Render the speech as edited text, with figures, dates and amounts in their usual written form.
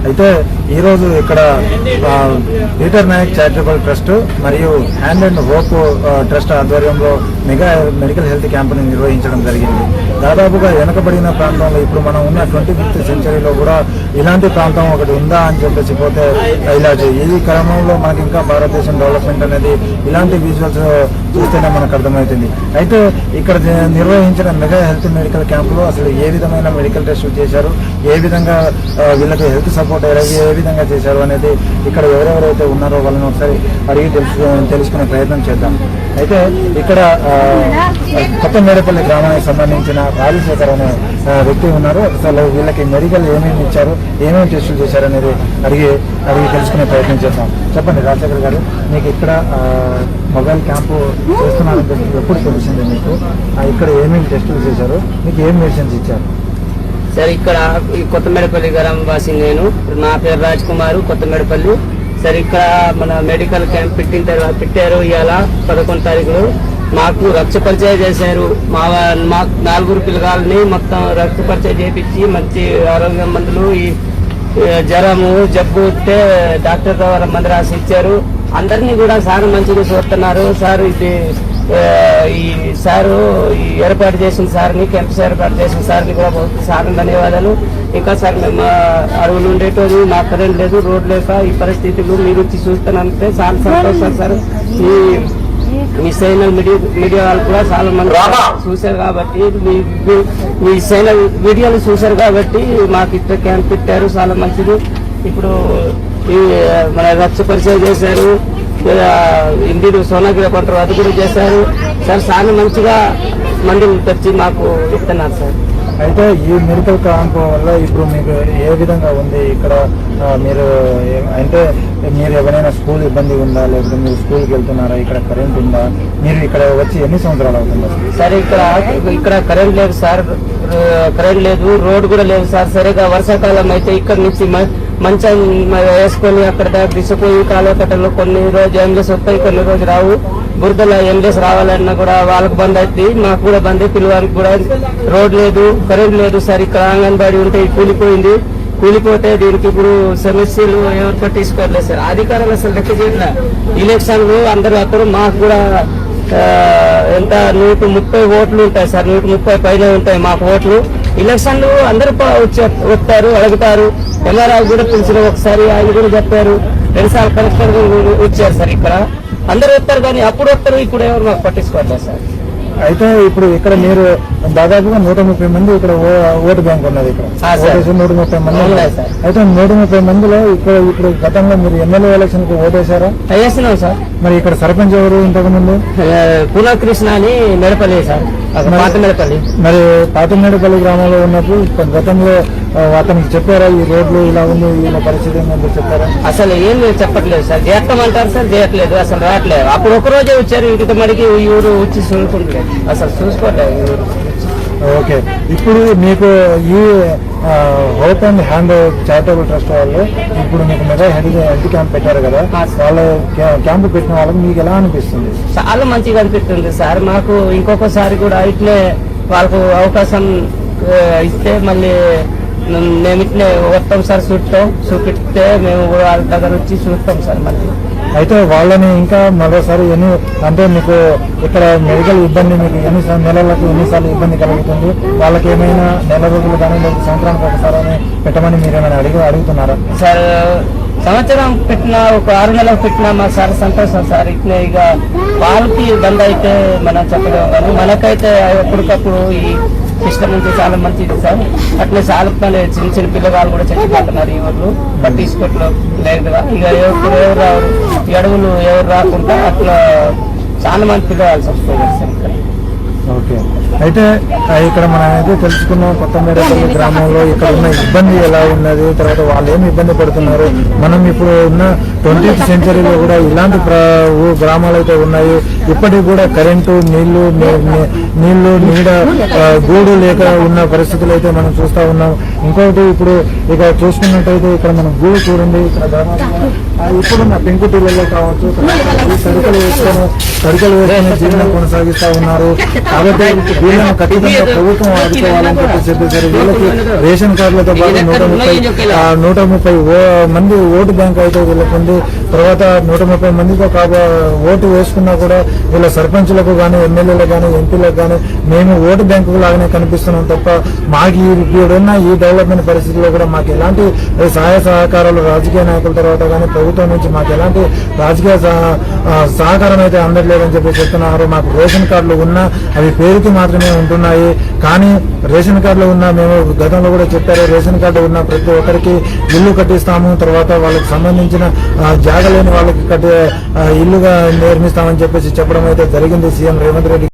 అయితే ఈరోజు ఇక్కడ పీటర్ నాయక్ చారిటబుల్ ట్రస్ట్ మరియు హ్యాండ్ అండ్ హోప్ ట్రస్ట్ ఆధ్వర్యంలో మెగా మెడికల్ హెల్త్ క్యాంపుని నిర్వహించడం జరిగింది. దాదాపుగా వెనుకబడిన ప్రాంతంలో ఇప్పుడు మనం ఉన్న 25th సెంచరీలో కూడా ఇలాంటి ప్రాంతం ఒకటి ఉందా అని చెప్పేసి పోతే ఇలా ఈ క్రమంలో మనకి ఇంకా భారతదేశం డెవలప్మెంట్ అనేది ఇలాంటి విజువల్స్ చూస్తేనే మనకు అర్థమవుతుంది. అయితే ఇక్కడ నిర్వహించిన మెగా హెల్త్ మెడికల్ క్యాంపులో అసలు ఏ విధమైన మెడికల్ టెస్ట్ చేశారు, ఏ విధంగా వీళ్ళకి హెల్త్ సపోర్ట్ ఏ విధంగా చేశారు అనేది ఇక్కడ ఎవరెవరైతే ఉన్నారో వాళ్ళని ఒకసారి అడిగి తెలుసుకునే ప్రయత్నం చేద్దాం. అయితే ఇక్కడ కొత్త మేడపల్లి గ్రామానికి సంబంధించిన రాజశేఖర్ అనే వ్యక్తి ఉన్నారు. అసలు వీళ్ళకి మెడికల్ ఏమేమి ఇచ్చారు, ఏమేమి టెస్టులు చేశారు అనేది అడిగి తెలుసుకునే ప్రయత్నం చేద్దాం. చెప్పండి రాజశేఖర్ గారు, మీకు ఇక్కడ మొబైల్ క్యాంపు చేస్తున్నారని ఎప్పుడు తెలిసింది మీకు? ఇక్కడ ఏమేమి టెస్టులు చేశారు, మీకు ఏం మెడిసిన్స్ ఇచ్చారు? సార్ ఇక్కడ కొత్త మేడపల్లి గ్రామం వాసి నేను, నా పేరు రాజ్ కుమార్, కొత్త మేడపల్లి. సార్ ఇక్కడ మన మెడికల్ క్యాంప్ పెట్టారు ఇవాళ 11 తారీఖులో. మాకు రక్త పరిచయం చేశారు. మాకు 4 పిల్లగాలని మొత్తం రక్త పరిచయం చేపించి మంచి ఆరోగ్య మందులు, ఈ జ్వరము జబ్బు వస్తే డాక్టర్ ద్వారా మందు రాసి ఇచ్చారు. అందరినీ కూడా సార్ మంచిగా చూస్తున్నారు. సార్ ఇది ఈ సారు ఏర్పాటు చేసిన సార్ని, క్యాంప్స్ ఏర్పాటు చేసిన సార్ని కూడా సార్ ధన్యవాదాలు. ఇంకా సార్ మేము అడవులు ఉండేటోది, మాకు కరెంట్ లేదు, రోడ్ లేక ఈ పరిస్థితులు మీరు వచ్చి చూస్తానంటే చాలా సంతోషం సార్. మీ ఛానల్ మీడియా వాళ్ళు కూడా చాలా మంది చూశారు కాబట్టి, మీ ఛానల్ వీడియోలు చూశారు కాబట్టి మాకు ఇక్కడ క్యాంప్ పెట్టారు, చాలా మంచిది. ఇప్పుడు మన రక్త పరిచయం చేశారు, ఇంటికి సోనాగిరి కొంటారు, అది కూడా చేశారు సార్. చాలా మంచిగా మందులు తెచ్చి మాకు ఇస్తున్నారు సార్. అయితే ఈ మెడికల్ క్యాంప్ వల్ల ఇప్పుడు మీకు ఏ విధంగా ఉంది ఇక్కడ? మీరు అంటే మీరు ఎవరైనా స్కూల్ ఇబ్బంది ఉందా, లేకపోతే మీరు స్కూల్కి వెళ్తున్నారా? ఇక్కడ కరెంట్ ఉందా? మీరు ఇక్కడ వచ్చి ఎన్ని సంవత్సరాలు అవుతుందా సార్? ఇక్కడ కరెంట్ లేదు సార్, కరెంట్ లేదు, రోడ్ కూడా లేదు సార్. సరిగా వర్షాకాలం అయితే ఇక్కడ నుంచి మంచం వేసుకొని అక్కడ దాకా తీసుకుపోయి కాలువకట్టలో కొన్ని రోజు ఎండేసి వస్తాయి, కొన్ని రోజు రావు. బురదలో ఎండేసి రావాలన్నా కూడా వాళ్ళకి బంద్ అవుతుంది, మాకు కూడా బంద్. పిల్లవారికి కూడా రోడ్ లేదు, కరెంట్ లేదు సార్. ఇక్కడ అంగన్వాడీ ఉంటే కూలిపోయింది, కూలిపోతే దీనికి ఇప్పుడు సమస్యలు ఎవరు పట్టించుకోవట్లేదు సార్. అధికారులు అసలు లెక్క చేయట్లే. ఎలక్షన్లు అందరూ అక్కడ మాకు కూడా ఎంత 130 ఓట్లు ఉంటాయి సార్, 130 పైన ఉంటాయి మాకు ఓట్లు. ఎలక్షన్లు అందరూ వస్తారు, అడుగుతారు. ఎల్ఆర్ఆ కూడా పిలిచిన ఒకసారి, ఆయన కూడా చెప్పారు. 2 సార్లు కలెక్టర్ వచ్చారు సార్. ఇక్కడ అందరూ వస్తారు కానీ అప్పుడు వస్తారు, ఇప్పుడు ఎవరు మాకు పట్టించుకోవట్లేదు సార్. అయితే ఇప్పుడు ఇక్కడ మీరు దాదాపుగా 130 మంది ఇక్కడ ఓటు బ్యాంక్ ఉన్నది. ఇక్కడ 130 మంది ఉన్నాయి సార్. అయితే 130 మందిలో ఇప్పుడు గతంలో మీరు ఎమ్మెల్యే ఎలక్షన్ కు ఓటేశారా? వేస్తున్నాం సార్. మరి ఇక్కడ సర్పంచ్ ఎవరు ఇంతకు ముందు? పునఃకృష్ణ అని మేడపల్లి సార్, పాత మేడపల్లి. మరి పాత మేడపల్లి గ్రామంలో ఉన్నప్పుడు గతంలో అతనికి చెప్పారా ఈ రోడ్లు ఇలా ఉంది, ఇలా పరిస్థితి ఏంటంటే చెప్పారా? అసలు ఏం చెప్పట్లేదు సార్. చేస్తామంటారు సార్, చేయట్లేదు, అసలు రావట్లేదు. అప్పుడు ఒకరోజే వచ్చారు, ఇంత మడికి ఈ ఊరు వచ్చి చూసుకుంటలేదు, అసలు చూసుకోవట్లేదు ఈ ఊరు. ఓకే, ఇప్పుడు మీకు ఈ hope and hand charitable trust వాళ్ళు ఇప్పుడు మీకు మెగా హెల్త్ క్యాంప్ పెట్టారు కదా, వాళ్ళ క్యాంప్ పెట్టిన వాళ్ళకి మీకు ఎలా అనిపిస్తుంది? చాలా మంచిగా అనిపిస్తుంది సార్. మాకు ఇంకొకసారి కూడా ఇట్లే వాళ్ళకు అవకాశం ఇస్తే మళ్ళీ మేము ఇట్లే వస్తాం సార్, చూపిస్తే మేము వాళ్ళ దగ్గర వచ్చి చూస్తాం సార్ మళ్ళీ. అయితే వాళ్ళని ఇంకా మరోసారి అంటే మీకు ఇక్కడ మెడికల్ ఇబ్బంది మీకు నెలలకు ఎన్నిసార్లు ఇబ్బంది కలుగుతుంది? వాళ్ళకి ఏమైనా నెల రోజులు కానీ లేదా సంవత్సరానికి ఒకసారి పెట్టమని మీరు ఏమైనా అడుగుతున్నారా సార్? సంవత్సరం పెట్టినా, ఒక 6 నెలలకు పెట్టినా మా సార్ సంతోషం సార్. ఇట్లే ఇక వాళ్ళకి బంద్ అయితే మనం చెప్పలేము కానీ మనకైతే ఎప్పటికప్పుడు ఈ సిస్టమ్ నుంచి చాలా మంచిది సార్. అట్లే చాలా చిన్న పిల్లగాళ్ళు కూడా చచ్చిపోతున్నారు ఈ ఊర్లో, పట్టించుకోవట్లేదు లేదుగా. ఇక ఎవరు రావు, అడవులు ఎవరు రాకుండా అట్లా చాలా మంది పిల్లగాల్సి వస్తుంది సార్ ఇక్కడ. ఓకే, అయితే ఇక్కడ మనం అయితే తెలుసుకున్నాం కొత్త మేడపల్లి గ్రామంలో ఇక్కడ ఉన్న ఇబ్బంది ఎలా ఉన్నది, తర్వాత వాళ్ళు ఏమి ఇబ్బంది పడుతున్నారు. మనం ఇప్పుడు ఉన్న 20th సెంచరీలో కూడా ఇలాంటి గ్రామాలు అయితే ఉన్నాయి. ఇప్పటికి కూడా కరెంటు, నీళ్లు నీడ, గూడు లేక ఉన్న పరిస్థితులు అయితే మనం చూస్తా ఉన్నాం. ఇంకొకటి ఇప్పుడు ఇక చూసుకున్నట్టయితే ఇక్కడ మనం గూడు చూడండి. ఇక్కడ దాదాపుగా ఇప్పుడున్న పెంకుటిళ్లలో కావచ్చు తడికలు వేసుకొని జీవనం కొనసాగిస్తా ఉన్నారు. కాబట్టి వీళ్ళని ఖచ్చితంగా ప్రభుత్వం ఆదుకోవాలని చెప్పేసరి వీళ్ళకి రేషన్ కార్డులతో పాటు 130 మంది ఓటు బ్యాంక్ అయితే వీళ్ళకు ఉంది. తర్వాత 130 మందితో ఓటు వేసుకున్నా కూడా వీళ్ళ సర్పంచులకు కానీ, ఎమ్మెల్యేలకు కానీ, ఎంపీలకు కానీ మేము ఓటు బ్యాంకు లాగానే కనిపిస్తున్నాం తప్ప మాకు ఇప్పుడున్న ఈ డెవలప్మెంట్ పరిస్థితుల్లో కూడా మాకు ఎలాంటి సహాయ సహకారాలు రాజకీయ నాయకుల తర్వాత కానీ ప్రభుత్వం నుంచి మాకు ఎలాంటి రాజకీయ సహకారం అయితే అందట్లేదని చెప్పి చెప్తున్నారు. మాకు రేషన్ కార్డులు ఉన్నా అవి పేరుకి మాత్రమే ఉంటున్నాయి. కానీ రేషన్ కార్డులు ఉన్నా మేము గతంలో కూడా చెప్పారు, రేషన్ కార్డు ఉన్న ప్రతి ఒక్కరికి ఇల్లు కట్టిస్తాము, తర్వాత వాళ్ళకి సంబంధించిన జాగ లేని వాళ్ళకి ఇల్లుగా నిర్మిస్తామని చెప్పేసి చెప్పడం అయితే జరిగింది సీఎం రేవంత్ రెడ్డి.